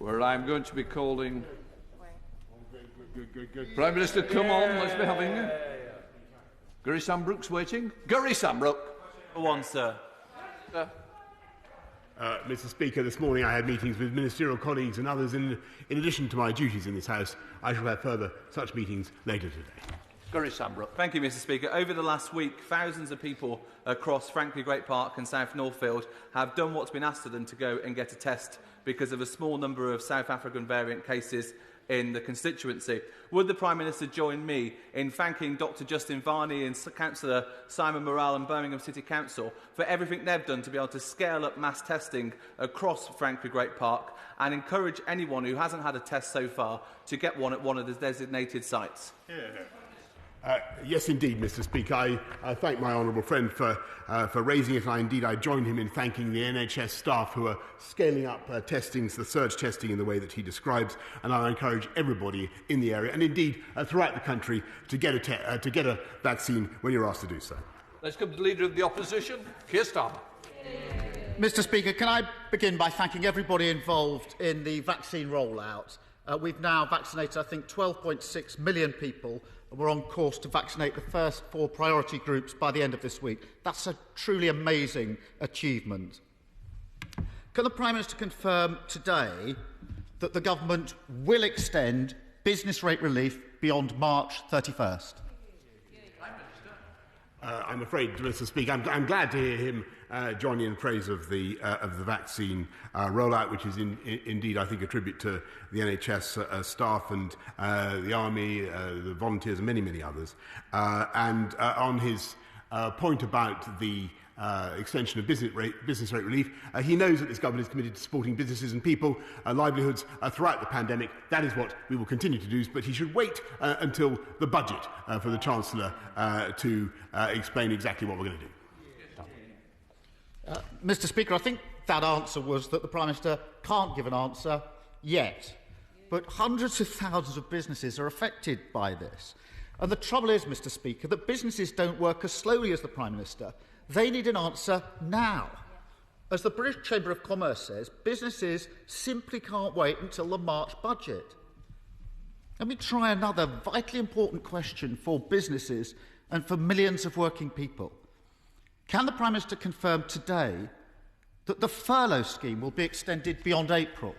where I'm going to be calling... Prime Minister, come on, let's be having you. Gurry Sambrook's waiting. Gurry Sambrook. For one, sir. Mr. Speaker, this morning I had meetings with ministerial colleagues and others. In addition to my duties in this House, I shall have further such meetings later today. Gurry Sambrook. Thank you, Mr. Speaker. Over the last week, thousands of people across Frankly Great Park and South Northfield have done what's been asked of them to go and get a test because of a small number of South African variant cases in the constituency. Would the Prime Minister join me in thanking Dr Justin Varney and Councillor Simon Morrell and Birmingham City Council for everything they've done to be able to scale up mass testing across Frankly Great Park and encourage anyone who hasn't had a test so far to get one at one of the designated sites? Yes, indeed, Mr. Speaker. I thank my honourable friend for raising it, and I join him in thanking the NHS staff who are scaling up testings, the surge testing in the way that he describes, and I encourage everybody in the area, and indeed throughout the country, to get a vaccine when you're asked to do so. Let's come to the Leader of the Opposition, Keir Starmer. Mr. Speaker, can I begin by thanking everybody involved in the vaccine rollout? We've now vaccinated, I think, 12.6 million people. We're on course to vaccinate the first 4 priority groups by the end of this week. That's a truly amazing achievement. Can the Prime Minister confirm today that the Government will extend business rate relief beyond March 31st? I'm afraid, Mr. Speaker, I'm glad to hear him join in praise of the vaccine rollout, which is indeed, I think, a tribute to the NHS staff and the Army, the volunteers, and many, many others. And on his point about the extension of business rate relief, he knows that this government is committed to supporting businesses and people, livelihoods throughout the pandemic. That is what we will continue to do, but he should wait until the budget for the Chancellor to explain exactly what we're going to do. Mr. Speaker, I think that answer was that the Prime Minister can't give an answer yet. But hundreds of thousands of businesses are affected by this. And the trouble is, Mr. Speaker, that businesses don't work as slowly as the Prime Minister. They need an answer now. As the British Chamber of Commerce says, businesses simply can't wait until the March budget. Let me try another vitally important question for businesses and for millions of working people. Can the Prime Minister confirm today that the furlough scheme will be extended beyond April?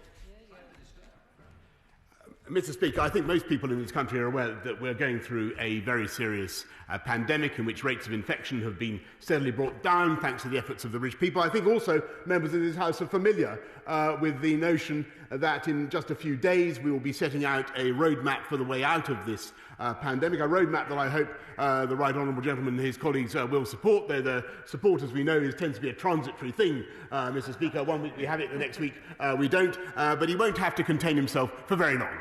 Mr. Speaker, I think most people in this country are aware that we're going through a very serious pandemic in which rates of infection have been steadily brought down thanks to the efforts of the British people. I think also members of this House are familiar with the notion that in just a few days we will be setting out a roadmap for the way out of this pandemic, a roadmap that I hope the Right Honourable Gentleman and his colleagues will support. Though the support, as we know, tends to be a transitory thing, Mr. Speaker. One week we have it, the next week we don't. But he won't have to contain himself for very long.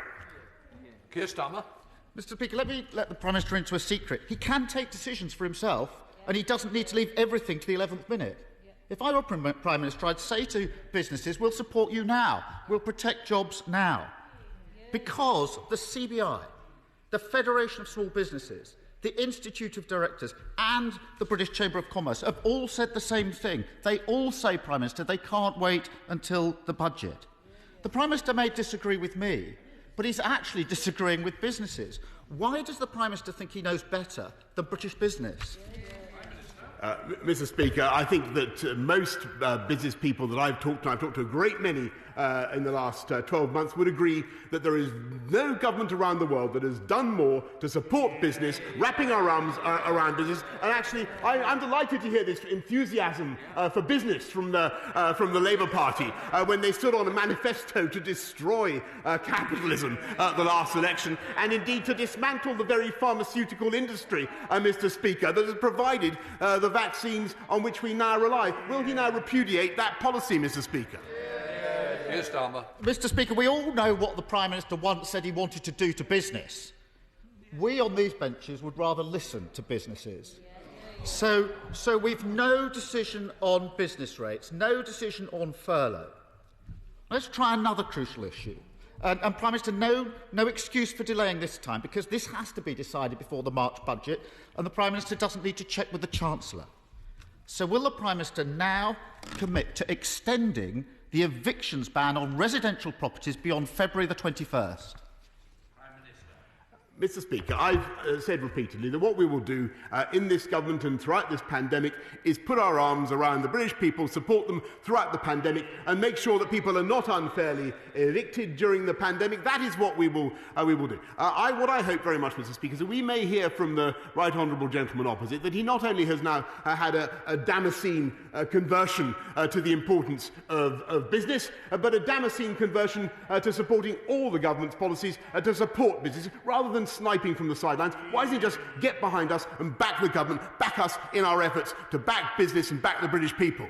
Keir Starmer. Mr. Speaker, let me let the Prime Minister into a secret. He can take decisions for himself, and he doesn't need to leave everything to the 11th minute. If I were Prime Minister, I'd say to businesses, we'll support you now, we'll protect jobs now. Because the CBI, the Federation of Small Businesses, the Institute of Directors and the British Chamber of Commerce have all said the same thing. They all say, Prime Minister, they can't wait until the budget. The Prime Minister may disagree with me, but he's actually disagreeing with businesses. Why does the Prime Minister think he knows better than British business? Mr. Speaker, I think that most business people that I've talked to a great many in the last 12 months, would agree that there is no government around the world that has done more to support business, wrapping our arms around business. And actually, I'm delighted to hear this enthusiasm for business from the Labour Party when they stood on a manifesto to destroy capitalism at the last election, and indeed to dismantle the very pharmaceutical industry, Mr. Speaker, that has provided the vaccines on which we now rely. Will he now repudiate that policy, Mr. Speaker? Yes, Starmer. Mr. Speaker, we all know what the Prime Minister once said he wanted to do to business. We on these benches would rather listen to businesses. So we've no decision on business rates, no decision on furlough. Let's try another crucial issue. And Prime Minister, no excuse for delaying this time, because this has to be decided before the March budget, and the Prime Minister doesn't need to check with the Chancellor. So will the Prime Minister now commit to extending the evictions ban on residential properties beyond February the 21st? Mr. Speaker, I've said repeatedly that what we will do in this government and throughout this pandemic is put our arms around the British people, support them throughout the pandemic, and make sure that people are not unfairly evicted during the pandemic. That is what we will do. What I hope very much, Mr. Speaker, is that we may hear from the right honourable gentleman opposite that he not only has now had a Damascene conversion to the importance of business, but a Damascene conversion to supporting all the government's policies to support business, rather than sniping from the sidelines. Why doesn't he just get behind us and back the government, back us in our efforts to back business and back the British people?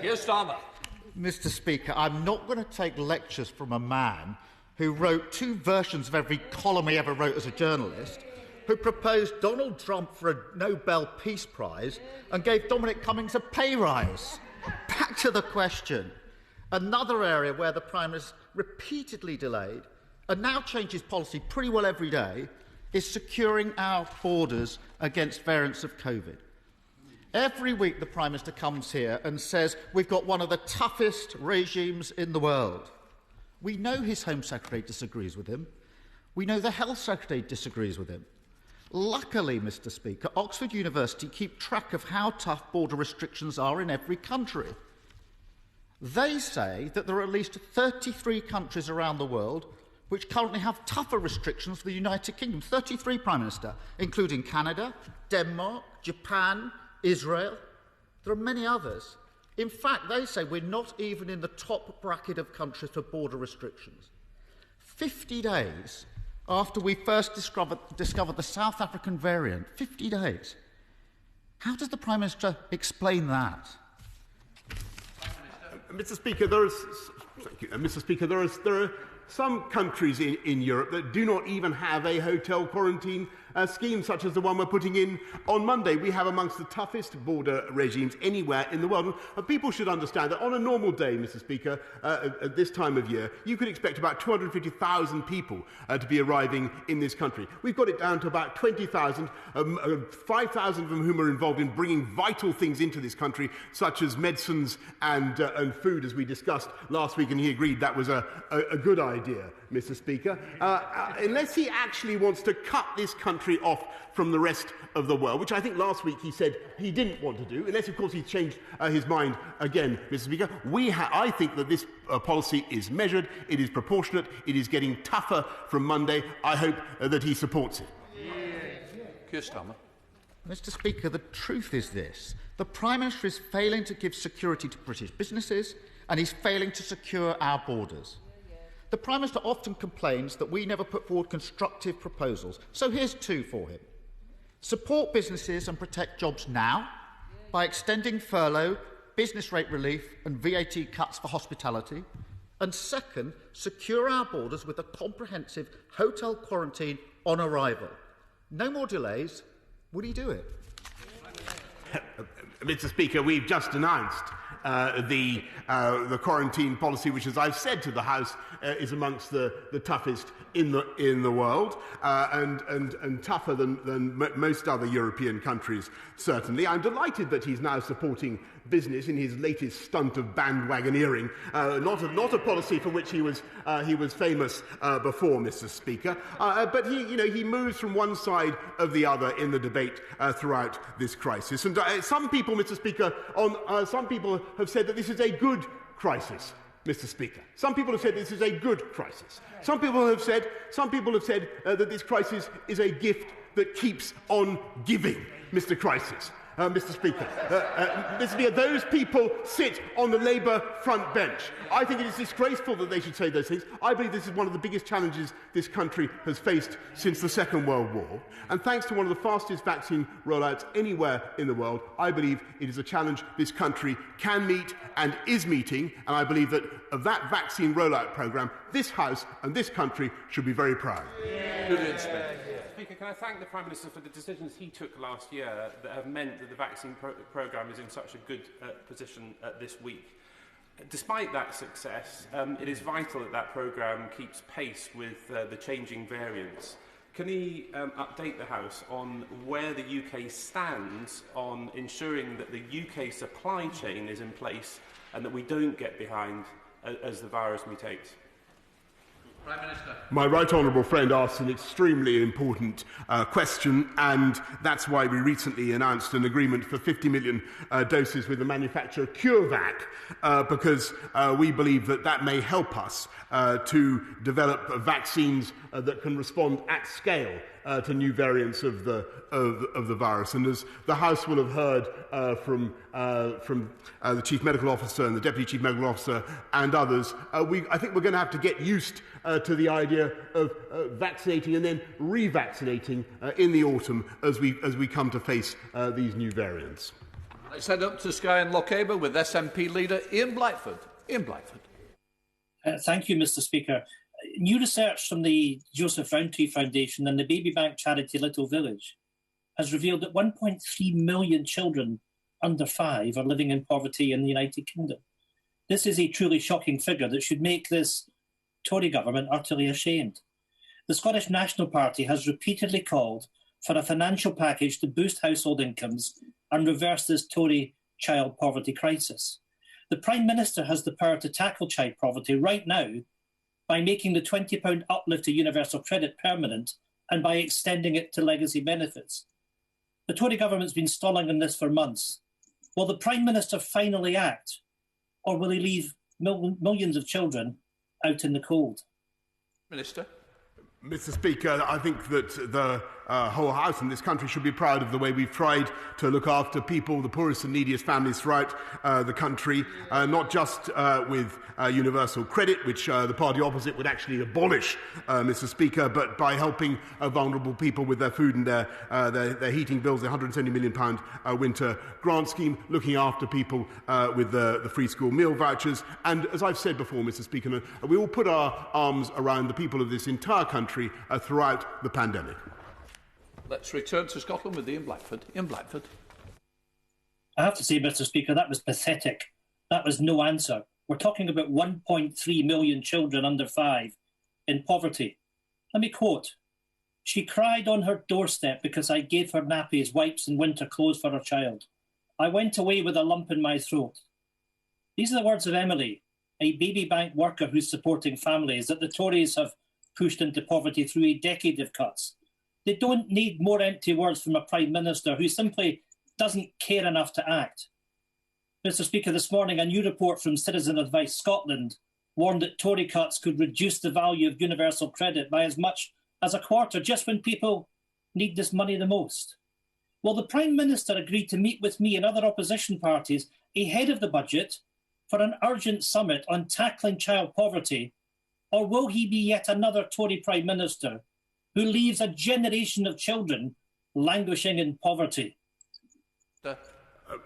Keir Starmer. Mr. Speaker, I'm not going to take lectures from a man who wrote 2 versions of every column he ever wrote as a journalist, who proposed Donald Trump for a Nobel Peace Prize and gave Dominic Cummings a pay rise. Back to the question. Another area where the Prime Minister repeatedly delayed and now changes policy pretty well every day is securing our borders against variants of COVID. Every week the Prime Minister comes here and says we've got one of the toughest regimes in the world. We know his Home Secretary disagrees with him. We know the Health Secretary disagrees with him. Luckily, Mr. Speaker, Oxford University keep track of how tough border restrictions are in every country. They say that there are at least 33 countries around the world which currently have tougher restrictions for the United Kingdom. 33, Prime Minister, including Canada, Denmark, Japan, Israel. There are many others. In fact, they say we're not even in the top bracket of countries for border restrictions. 50 days after we first discovered the South African variant, 50 days. How does the Prime Minister explain that? Mr. Speaker, there are some countries in Europe that do not even have a hotel quarantine scheme such as the one we're putting in on Monday. We have amongst the toughest border regimes anywhere in the world. And people should understand that on a normal day, Mr. Speaker, at this time of year, you could expect about 250,000 people to be arriving in this country. We've got it down to about 20,000, 5,000 of them whom are involved in bringing vital things into this country, such as medicines and food, as we discussed last week, and he agreed that was a good idea, Mr. Speaker. Unless he actually wants to cut this country off from the rest of the world, which I think last week he said he didn't want to do, unless, of course, he's changed his mind again, Mr. Speaker. I think that this policy is measured, it is proportionate, it is getting tougher from Monday. I hope that he supports it. Keir Starmer. Mr. Speaker, the truth is this. The Prime Minister is failing to give security to British businesses, and he's failing to secure our borders. The Prime Minister often complains that we never put forward constructive proposals. So here's 2 for him. Support businesses and protect jobs now by extending furlough, business rate relief and VAT cuts for hospitality. And second, secure our borders with a comprehensive hotel quarantine on arrival. No more delays. Will he do it? Mr. Speaker, we've just announced the quarantine policy, which, as I've said to the House, is amongst the toughest in the world and tougher than most other European countries, certainly. I'm delighted that he's now supporting business in his latest stunt of bandwagoneering, not a policy for which he was famous before, Mr. Speaker. But he moves from one side of the other in the debate throughout this crisis. And some people, Mr. Speaker, some people have said that this is a good crisis, Mr. Speaker. Some people have said this is a good crisis. Some people have said that this crisis is a gift that keeps on giving, Mr. Crisis. Mr. Speaker. Mr. Speaker, those people sit on the Labour front bench. I think it is disgraceful that they should say those things. I believe this is one of the biggest challenges this country has faced since the Second World War. And thanks to one of the fastest vaccine rollouts anywhere in the world, I believe it is a challenge this country can meet and is meeting. And I believe that of that vaccine rollout programme, this House and this country should be very proud. Speaker, can I thank the Prime Minister for the decisions he took last year that have meant that the vaccine programme is in such a good position this week. Despite that success, it is vital that that programme keeps pace with the changing variants. Can he update the House on where the UK stands on ensuring that the UK supply chain is in place and that we don't get behind as the virus mutates? Prime Minister. My right honourable friend asks an extremely important question, and that's why we recently announced an agreement for 50 million doses with the manufacturer CureVac, because we believe that that may help us to develop vaccines that can respond at scale to new variants of the virus. And as the House will have heard from the Chief Medical Officer and the Deputy Chief Medical Officer and others, I think we're going to have to get used to the idea of vaccinating and then revaccinating in the autumn as we come to face these new variants. Let's head up to Skye and Lochaber with SNP leader Ian Blackford. Ian Blackford. Thank you, Mr. Speaker. New research from the Joseph Rowntree Foundation and the baby bank charity Little Village has revealed that 1.3 million children under 5 are living in poverty in the United Kingdom. This is a truly shocking figure that should make this Tory government utterly ashamed. The Scottish National Party has repeatedly called for a financial package to boost household incomes and reverse this Tory child poverty crisis. The Prime Minister has the power to tackle child poverty right now by making the £20 uplift to universal credit permanent and by extending it to legacy benefits. The Tory government's been stalling on this for months. Will the Prime Minister finally act, or will he leave millions of children out in the cold? Minister. Mr. Speaker, I think that the whole House in this country should be proud of the way we've tried to look after people, the poorest and neediest families throughout the country, not just with universal credit, which the party opposite would actually abolish, Mr. Speaker, but by helping vulnerable people with their food and their heating bills, the £170 million winter grant scheme, looking after people with the free school meal vouchers. And as I've said before, Mr. Speaker, we will put our arms around the people of this entire country throughout the pandemic. Let's return to Scotland with Ian Blackford. Ian Blackford. I have to say, Mr. Speaker, that was pathetic. That was no answer. We're talking about 1.3 million children under 5 in poverty. Let me quote, "She cried on her doorstep because I gave her nappies, wipes and winter clothes for her child. I went away with a lump in my throat." These are the words of Emily, a baby bank worker who's supporting families that the Tories have pushed into poverty through a decade of cuts. They don't need more empty words from a Prime Minister who simply doesn't care enough to act. Mr. Speaker, this morning a new report from Citizen Advice Scotland warned that Tory cuts could reduce the value of universal credit by as much as a quarter just when people need this money the most. Will the Prime Minister agree to meet with me and other opposition parties ahead of the budget for an urgent summit on tackling child poverty, or will he be yet another Tory Prime Minister who leaves a generation of children languishing in poverty?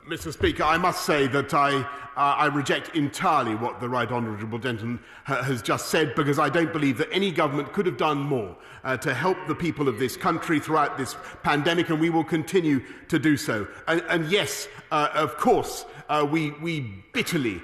Mr. Speaker, I must say that I reject entirely what the Right Honourable Gentleman has just said, because I don't believe that any government could have done more to help the people of this country throughout this pandemic, and we will continue to do so. And yes, of course, we bitterly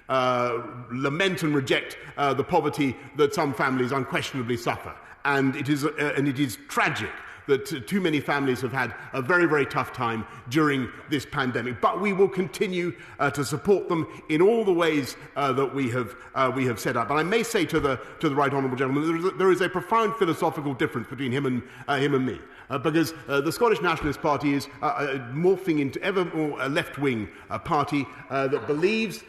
lament and reject the poverty that some families unquestionably suffer. And it is tragic that too many families have had a very, very tough time during this pandemic. But we will continue to support them in all the ways that we have set up. And I may say to the Right Honourable Gentleman, there is a profound philosophical difference between him and me. Because the Scottish Nationalist Party is morphing into ever more a left-wing party that believes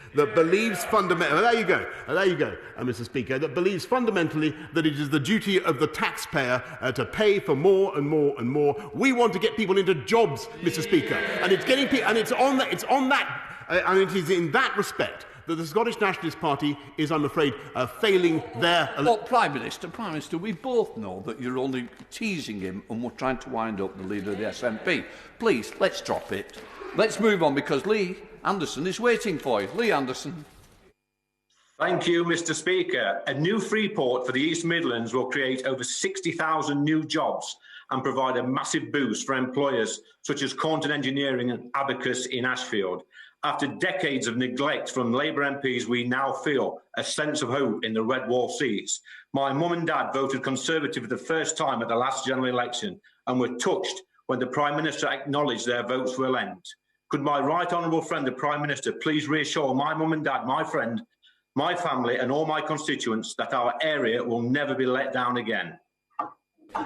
fundamentally. There you go, Mr. Speaker. That believes fundamentally that it is the duty of the taxpayer to pay for more and more and more. We want to get people into jobs, Mr. Speaker, and it's getting people, and it is in that respect that the Scottish Nationalist Party is, I'm afraid, failing their... Well, Prime Minister, we both know that you're only teasing him and we're trying to wind up the leader of the SNP. Please, let's drop it. Let's move on, because Lee Anderson is waiting for you. Lee Anderson. Thank you, Mr. Speaker. A new Freeport for the East Midlands will create over 60,000 new jobs and provide a massive boost for employers such as Cornton Engineering and Abacus in Ashfield. After decades of neglect from Labour MPs, we now feel a sense of hope in the red wall seats. My mum and dad voted Conservative for the first time at the last general election and were touched when the Prime Minister acknowledged their votes were lent. Could my right honourable friend, the Prime Minister, please reassure my mum and dad, my friend, my family and all my constituents that our area will never be let down again?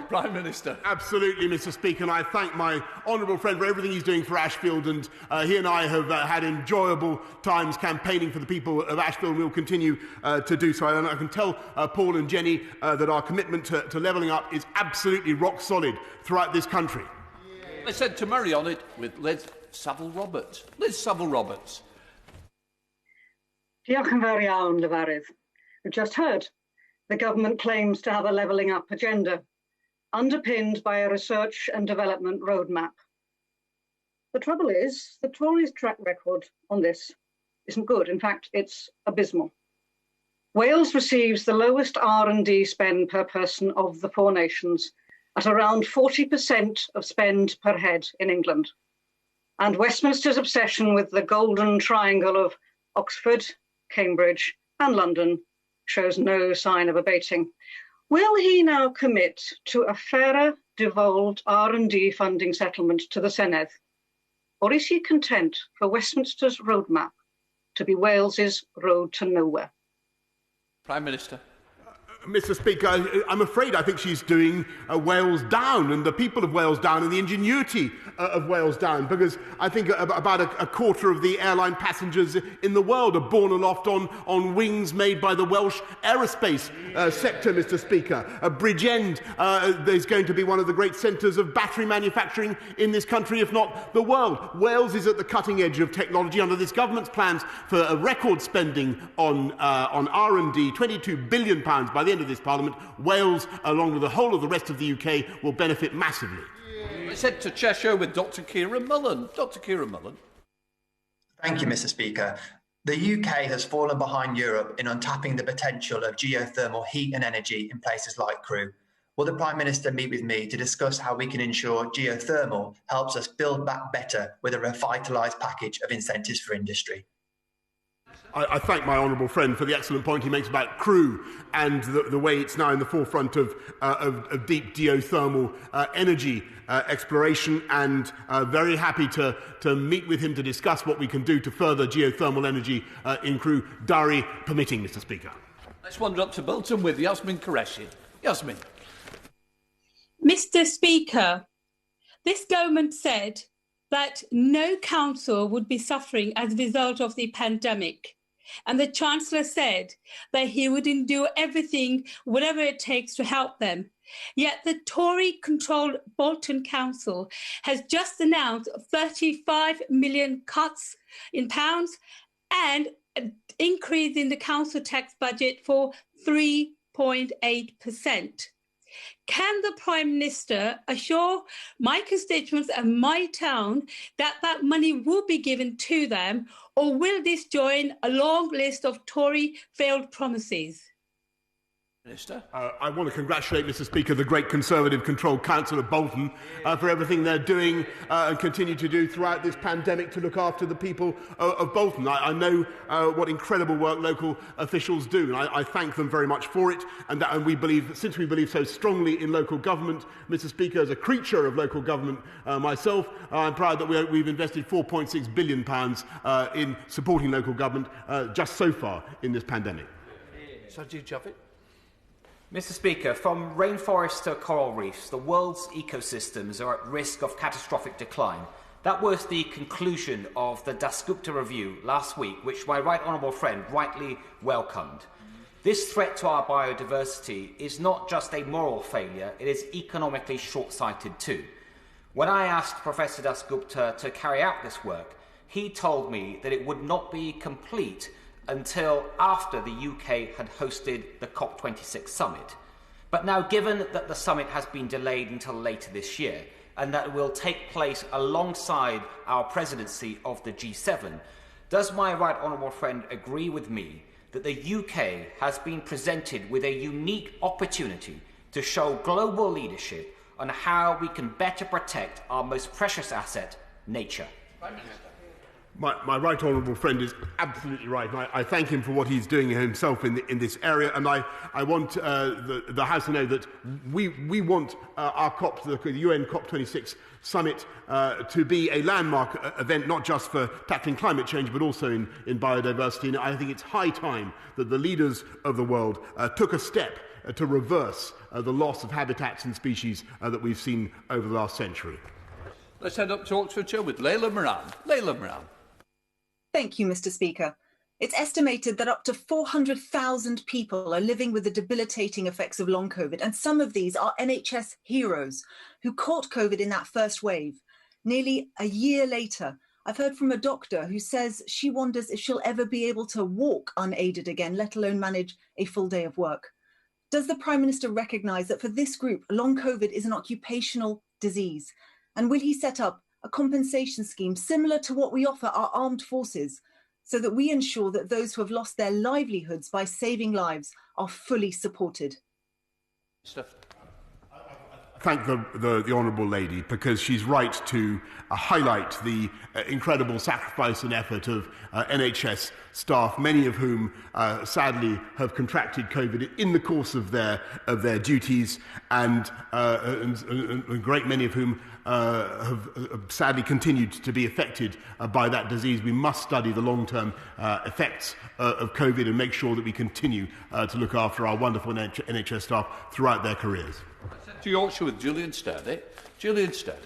Prime Minister. Absolutely, Mr. Speaker, and I thank my honourable friend for everything he's doing for Ashfield, and he and I have had enjoyable times campaigning for the people of Ashfield, and we'll continue to do so. And I can tell Paul and Jenny that our commitment to levelling up is absolutely rock solid throughout this country. Let's head to marry on it with Liz Saville-Roberts. Liz Saville-Roberts. Diolch yn fawr iawn, Lefarydd. We've just heard the government claims to have a levelling up agenda, underpinned by a research and development roadmap. The trouble is, the Tories' track record on this isn't good. In fact, it's abysmal. Wales receives the lowest R&D spend per person of the four nations, at around 40% of spend per head in England. And Westminster's obsession with the golden triangle of Oxford, Cambridge and London shows no sign of abating. Will he now commit to a fairer, devolved R&D funding settlement to the Senedd? Or is he content for Westminster's roadmap to be Wales's road to nowhere? Prime Minister. Mr. Speaker, I'm afraid I think she's doing Wales down, and the people of Wales down, and the ingenuity of Wales down, because I think about a quarter of the airline passengers in the world are borne aloft on wings made by the Welsh aerospace sector, Mr. Speaker. Bridgend is going to be one of the great centres of battery manufacturing in this country, if not the world. Wales is at the cutting edge of technology under this government's plans for a record spending on R&D, £22 billion by the end of this Parliament. Wales, along with the whole of the rest of the UK, will benefit massively. Let's head to Cheshire with Dr. Keir Mullen. Dr. Keir Mullen. Thank you, Mr. Speaker. The UK has fallen behind Europe in untapping the potential of geothermal heat and energy in places like Crewe. Will the Prime Minister meet with me to discuss how we can ensure geothermal helps us build back better with a revitalised package of incentives for industry? I thank my honourable friend for the excellent point he makes about Crewe and the way it's now in the forefront of deep geothermal energy exploration, and very happy to meet with him to discuss what we can do to further geothermal energy in Crewe, diary permitting, Mr. Speaker. Let's wander up to Bolton with Yasmin Qureshi. Yasmin. Mr. Speaker, this government said that no council would be suffering as a result of the pandemic. And the Chancellor said that he would do everything, whatever it takes, to help them. Yet the Tory-controlled Bolton Council has just announced 35 million cuts in pounds and an increase in the council tax budget for 3.8%. Can the Prime Minister assure my constituents and my town that that money will be given to them, or will this join a long list of Tory failed promises? Minister. I want to congratulate, Mr. Speaker, the great Conservative-controlled Council of Bolton for everything they're doing and continue to do throughout this pandemic to look after the people of Bolton. I know what incredible work local officials do, and I thank them very much for it. And we believe, since we believe so strongly in local government, Mr. Speaker, as a creature of local government myself, I'm proud that we've invested £4.6 billion in supporting local government just so far in this pandemic. Sajid Javid. Mr. Speaker, from rainforests to coral reefs, the world's ecosystems are at risk of catastrophic decline. That was the conclusion of the Dasgupta review last week, which my right honourable friend rightly welcomed. This threat to our biodiversity is not just a moral failure, it is economically short-sighted too. When I asked Professor Dasgupta to carry out this work, he told me that it would not be complete until after the UK had hosted the COP26 summit. But now, given that the summit has been delayed until later this year, and that it will take place alongside our presidency of the G7, does my right honourable friend agree with me that the UK has been presented with a unique opportunity to show global leadership on how we can better protect our most precious asset, nature? My right honourable friend is absolutely right. And I thank him for what he's doing himself in this area. And I want the House to know that we want our COP, the UN COP26 summit, to be a landmark event, not just for tackling climate change, but also in biodiversity. And I think it's high time that the leaders of the world took a step to reverse the loss of habitats and species that we've seen over the last century. Let's head up to Oxfordshire with Layla Moran. Layla Moran. Thank you, Mr. Speaker. It's estimated that up to 400,000 people are living with the debilitating effects of long COVID, and some of these are NHS heroes who caught COVID in that first wave. Nearly a year later, I've heard from a doctor who says she wonders if she'll ever be able to walk unaided again, let alone manage a full day of work. Does the Prime Minister recognise that for this group, long COVID is an occupational disease? And will he set up a compensation scheme similar to what we offer our armed forces so that we ensure that those who have lost their livelihoods by saving lives are fully supported? Thank the honourable lady, because she's right to highlight the incredible sacrifice and effort of NHS staff, many of whom sadly have contracted COVID in the course of their duties, and a great many of whom have sadly continued to be affected by that disease. We must study the long-term effects of COVID and make sure that we continue to look after our wonderful NHS staff throughout their careers. To Yorkshire with Julian Sturdy. Julian Sturdy.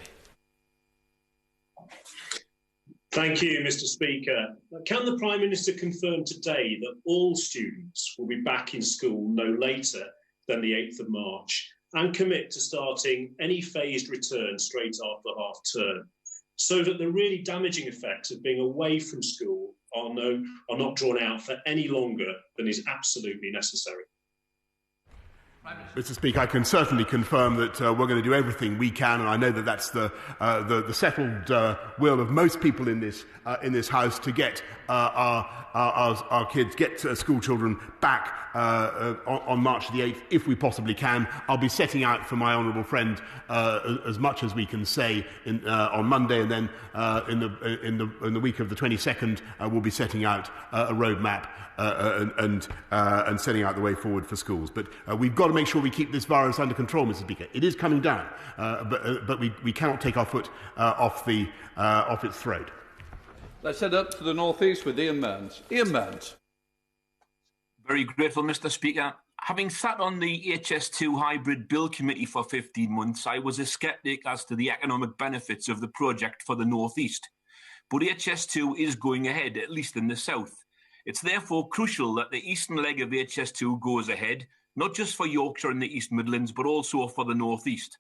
Thank you, Mr. Speaker. Can the Prime Minister confirm today that all students will be back in school no later than the 8th of March and commit to starting any phased return straight after half term, so that the really damaging effects of being away from school are not drawn out for any longer than is absolutely necessary? Mr. Speaker, I can certainly confirm that we're going to do everything we can, and I know that that's the settled will of most people in this House to get our kids, get school children back on March the 8th, if we possibly can. I'll be setting out for my honourable friend as much as we can say on Monday, and then in the week of the 22nd, we'll be setting out a roadmap and setting out the way forward for schools. But we've got to make sure we keep this virus under control, Mr. Speaker. It is coming down, but we cannot take our foot off its throat. Let's head up to the North East with Ian Mearns. Ian Mearns. Very grateful, Mr. Speaker. Having sat on the HS2 Hybrid Bill Committee for 15 months, I was a sceptic as to the economic benefits of the project for the North East. But HS2 is going ahead, at least in the south. It's therefore crucial that the eastern leg of HS2 goes ahead, not just for Yorkshire and the East Midlands, but also for the North East.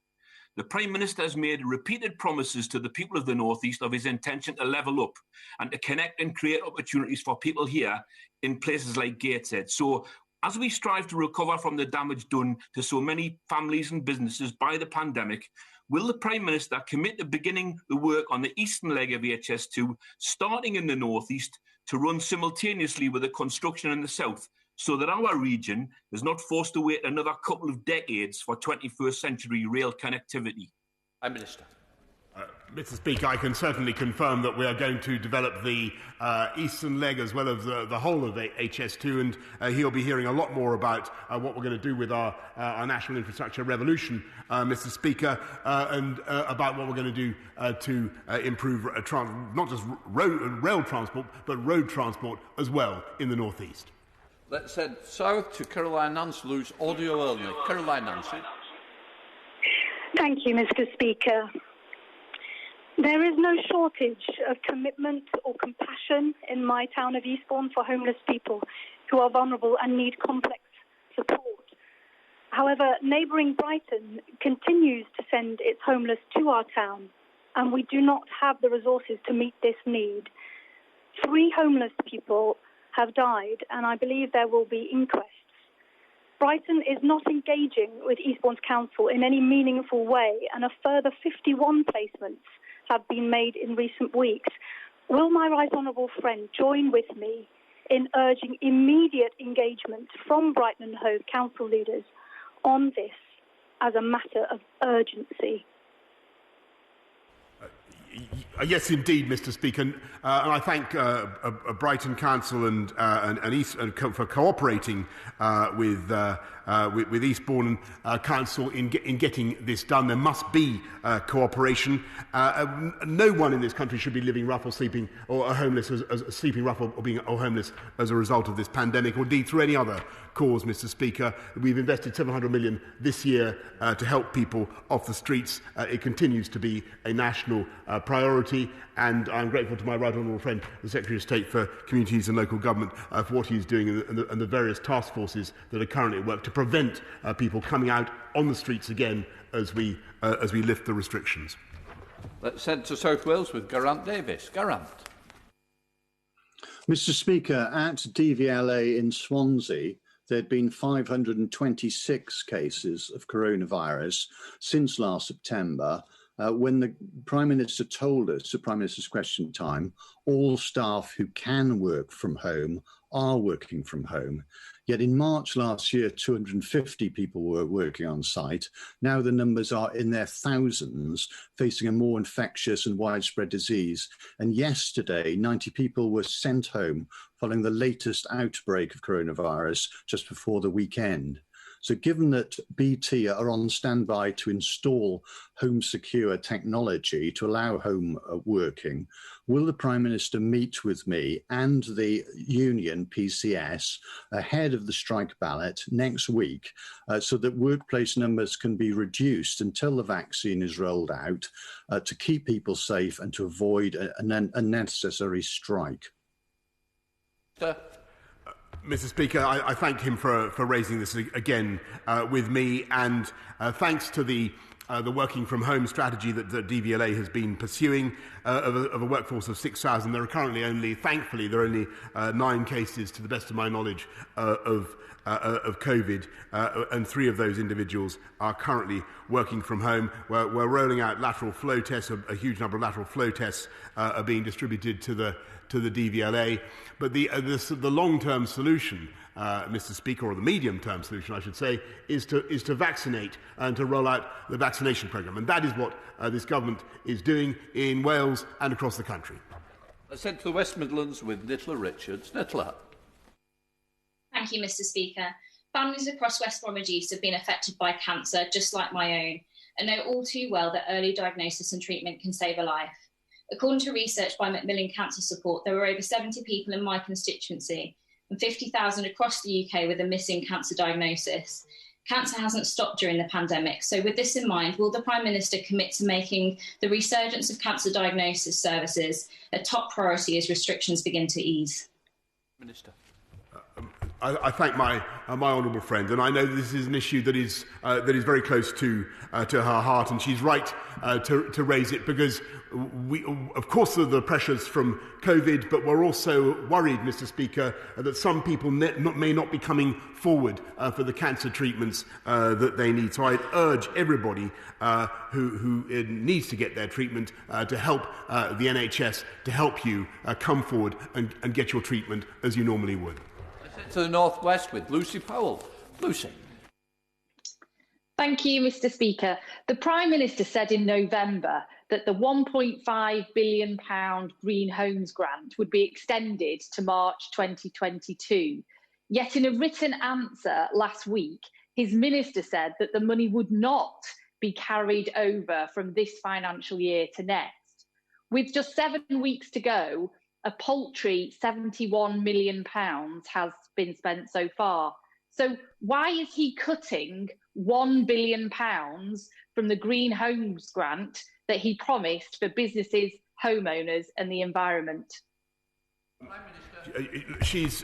The Prime Minister has made repeated promises to the people of the North East of his intention to level up and to connect and create opportunities for people here in places like Gateshead. So as we strive to recover from the damage done to so many families and businesses by the pandemic, will the Prime Minister commit to beginning the work on the eastern leg of HS2, starting in the North East, to run simultaneously with the construction in the south, so that our region is not forced to wait another couple of decades for 21st century rail connectivity? Prime Minister. Mr. Speaker, I can certainly confirm that we are going to develop the eastern leg as well as the whole of HS2, and he'll be hearing a lot more about what we're going to do with our national infrastructure revolution, Mr. Speaker, and about what we're going to do to improve not just rail transport, but road transport as well in the North East. Let's head south to Caroline Nancy, who's audio only. Caroline Nancy. Thank you, Mr. Speaker. There is no shortage of commitment or compassion in my town of Eastbourne for homeless people who are vulnerable and need complex support. However, neighbouring Brighton continues to send its homeless to our town, and we do not have the resources to meet this need. 3 homeless people have died, and I believe there will be inquests. Brighton is not engaging with Eastbourne's council in any meaningful way, and a further 51 placements have been made in recent weeks. Will my right honourable friend join with me in urging immediate engagement from Brighton and Hove council leaders on this as a matter of urgency? Yes, indeed, Mr. Speaker, and I thank Brighton Council and for cooperating with Eastbourne Council in getting this done. There must be cooperation. No one in this country should be living rough or sleeping or homeless, sleeping rough or being homeless as a result of this pandemic, or indeed through any other cause, Mr. Speaker. We've invested 700 million this year to help people off the streets. It continues to be a national priority, and I'm grateful to my right honourable friend, the Secretary of State for Communities and Local Government, for what he's doing and the various task forces that are currently at work to prevent people coming out on the streets again as we lift the restrictions. Let's head to South Wales with Geraint Davis. Geraint. Mr. Speaker, at DVLA in Swansea, there had been 526 cases of coronavirus since last September, when the Prime Minister told us, at Prime Minister's Question Time, all staff who can work from home are working from home. Yet in March last year, 250 people were working on site. Now the numbers are in their thousands, facing a more infectious and widespread disease. And yesterday, 90 people were sent home following the latest outbreak of coronavirus just before the weekend. So given that BT are on standby to install home secure technology to allow home working, will the Prime Minister meet with me and the union PCS ahead of the strike ballot next week so that workplace numbers can be reduced until the vaccine is rolled out to keep people safe and to avoid an unnecessary strike? Mr. Speaker, I thank him for raising this again with me, and thanks to the working from home strategy that the DVLA has been pursuing of a workforce of 6,000. There are currently thankfully, 9 cases, to the best of my knowledge, of COVID, and 3 of those individuals are currently working from home. We're rolling out lateral flow tests. A huge number of lateral flow tests are being distributed to the DVLA. But the long-term solution, Mr. Speaker, or the medium-term solution, I should say, is to vaccinate and to roll out the vaccination programme. And that is what this government is doing in Wales and across the country. Let's head to the West Midlands with Nicola Richards. Nicola. Thank you, Mr. Speaker. Families across West Bromwich East have been affected by cancer, just like my own, and know all too well that early diagnosis and treatment can save a life. According to research by Macmillan Cancer Support, there were over 70 people in my constituency and 50,000 across the UK with a missing cancer diagnosis. Cancer hasn't stopped during the pandemic, so with this in mind, will the Prime Minister commit to making the resurgence of cancer diagnosis services a top priority as restrictions begin to ease? Minister. I thank my honourable friend, and I know this is an issue that is very close to her heart, and she's right to raise it, because we, of course, there are the pressures from COVID, but we're also worried, Mr. Speaker, that some people may not be coming forward for the cancer treatments that they need. So I urge everybody who needs to get their treatment to help the NHS to help you come forward and get your treatment as you normally would. To the North West with Lucy Powell. Lucy. Thank you, Mr. Speaker. The Prime Minister said in November that the £1.5 billion Green Homes grant would be extended to March 2022. Yet in a written answer last week, his minister said that the money would not be carried over from this financial year to next. With just 7 weeks to go, a paltry £71 million has been spent so far. So why is he cutting £1 billion from the Green Homes grant that he promised for businesses, homeowners and the environment? She's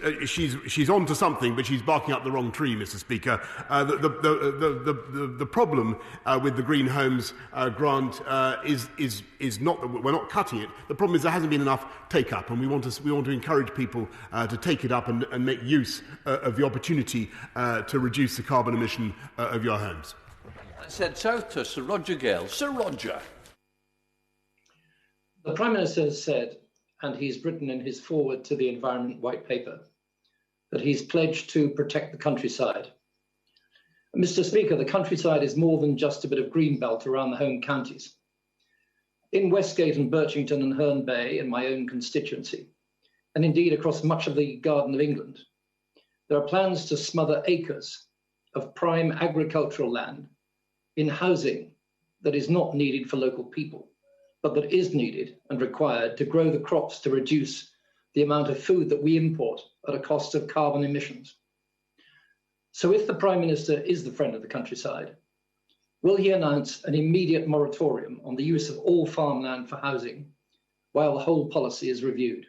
on to something, but she's barking up the wrong tree, Mr. Speaker. The problem with the Green Homes grant is not that we're not cutting it. The problem is there hasn't been enough take-up, and we want to encourage people to take it up and make use of the opportunity to reduce the carbon emission of your homes. Let's head south to Sir Roger Gale. Sir Roger. The Prime Minister has said, and he's written in his foreword to the Environment White Paper, that he's pledged to protect the countryside. Mr. Speaker, the countryside is more than just a bit of green belt around the home counties. In Westgate and Birchington and Herne Bay, in my own constituency, and indeed across much of the Garden of England, there are plans to smother acres of prime agricultural land in housing that is not needed for local people, but that is needed and required to grow the crops to reduce the amount of food that we import at a cost of carbon emissions. So if the Prime Minister is the friend of the countryside, will he announce an immediate moratorium on the use of all farmland for housing while the whole policy is reviewed?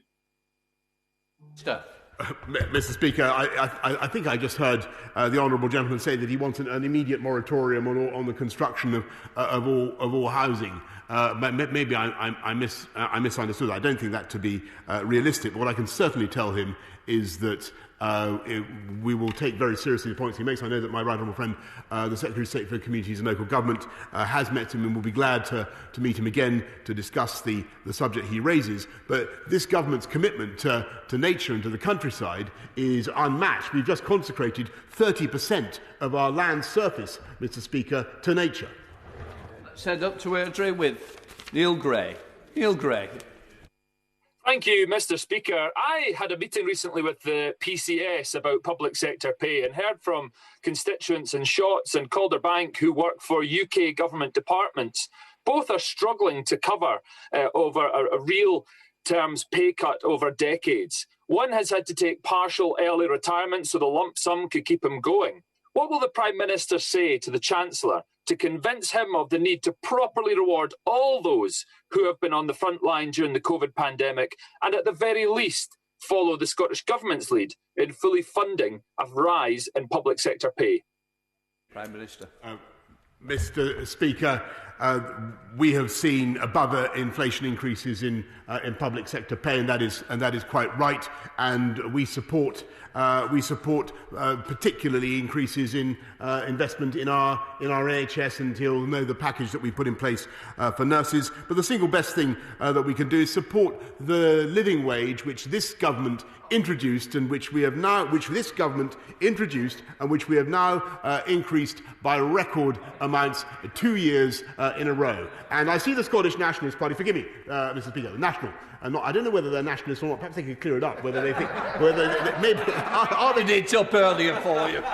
Mr. Speaker, I think I just heard the honourable gentleman say that he wants an immediate moratorium on the construction of all housing. Maybe I misunderstood. I don't think that to be realistic. But what I can certainly tell him is that we will take very seriously the points he makes. I know that my right honourable friend, the Secretary of State for Communities and Local Government, has met him and will be glad to meet him again to discuss the subject he raises. But this government's commitment to nature and to the countryside is unmatched. We've just consecrated 30% of our land surface, Mr. Speaker, to nature. Let's head up to Airdrie with Neil Gray. Neil Gray. Thank you, Mr. Speaker. I had a meeting recently with the PCS about public sector pay and heard from constituents in Shotts and Calderbank who work for UK government departments. Both are struggling to cover over a real terms pay cut over decades. One has had to take partial early retirement so the lump sum could keep him going. What will the Prime Minister say to the Chancellor to convince him of the need to properly reward all those who have been on the front line during the COVID pandemic and at the very least follow the Scottish Government's lead in fully funding a rise in public sector pay? Prime Minister. Mr. Speaker, we have seen above inflation increases in public sector pay, and that is quite right. And we support particularly increases in investment in our NHS, and he'll know the package that we put in place for nurses. But the single best thing that we can do is support the living wage, which this government introduced and which this government introduced and which we have now increased by record amounts 2 years in a row. And I see the Scottish Nationalist Party, forgive me, Mr. Speaker, the National, I don't know whether they're nationalists or not. Perhaps they could clear it up. Whether they think, maybe are they did up earlier for you?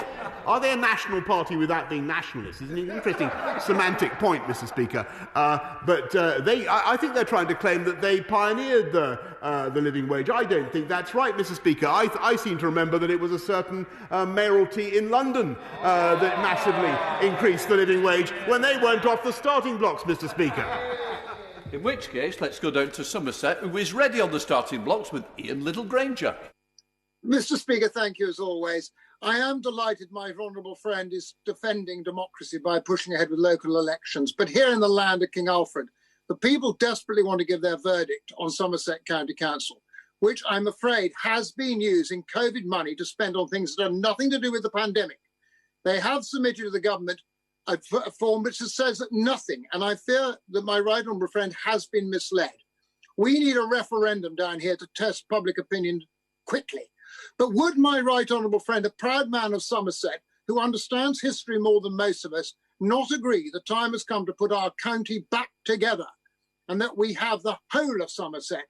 Are they a national party without being nationalists? It's an interesting semantic point, Mr. Speaker. I think they're trying to claim that they pioneered the living wage. I don't think that's right, Mr. Speaker. I seem to remember that it was a certain mayoralty in London that massively increased the living wage when they weren't off the starting blocks, Mr. Speaker. In which case, let's go down to Somerset, who is ready on the starting blocks with Ian Littlegranger. Mr. Speaker, thank you as always. I am delighted my honourable friend is defending democracy by pushing ahead with local elections. But here in the land of King Alfred, the people desperately want to give their verdict on Somerset County Council, which I'm afraid has been using COVID money to spend on things that have nothing to do with the pandemic. They have submitted to the government a form which says that nothing, and I fear that my right honourable friend has been misled. We need a referendum down here to test public opinion quickly. But would my right honourable friend, a proud man of Somerset, who understands history more than most of us, not agree the time has come to put our county back together and that we have the whole of Somerset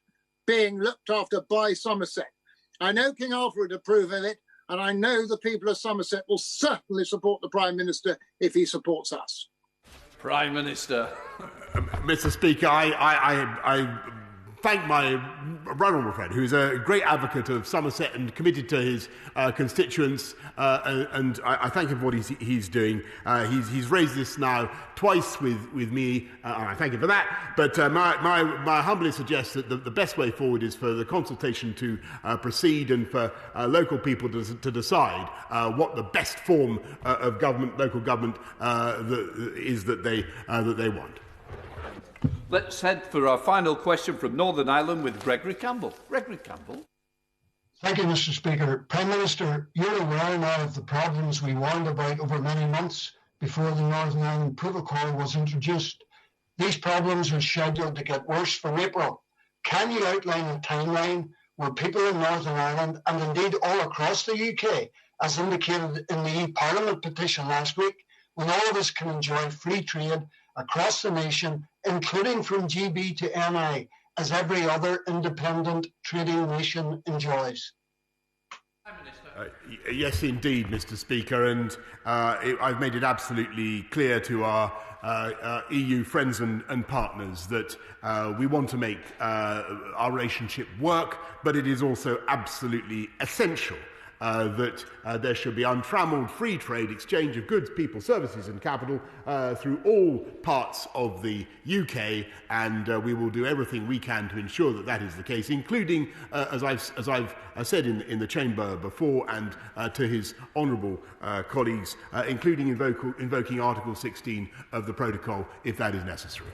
being looked after by Somerset? I know King Alfred would approve of it, and I know the people of Somerset will certainly support the Prime Minister if he supports us. Prime Minister. Mr. Speaker, I thank my right honourable friend, who is a great advocate of Somerset and committed to his constituents, and I thank him for what he's doing. He's raised this now twice with me, and I thank him for that. But my humbly suggest that the best way forward is for the consultation to proceed and for local people to decide what the best form of government, local government, is that they want. Let's head for our final question from Northern Ireland with Gregory Campbell. Gregory Campbell. Thank you, Mr. Speaker. Prime Minister, you're aware now of the problems we warned about over many months before the Northern Ireland Protocol was introduced. These problems are scheduled to get worse from April. Can you outline a timeline where people in Northern Ireland, and indeed all across the UK, as indicated in the e-Parliament petition last week, when all of us can enjoy free trade across the nation including from GB to NI, as every other independent trading nation enjoys. Yes, indeed, Mr. Speaker, and I've made it absolutely clear to our EU friends and partners that we want to make our relationship work, but it is also absolutely essential that there should be untrammelled free trade exchange of goods, people, services and capital through all parts of the UK, and we will do everything we can to ensure that that is the case, including, as I've said in the chamber before and to his honourable colleagues, including invoking Article 16 of the Protocol if that is necessary.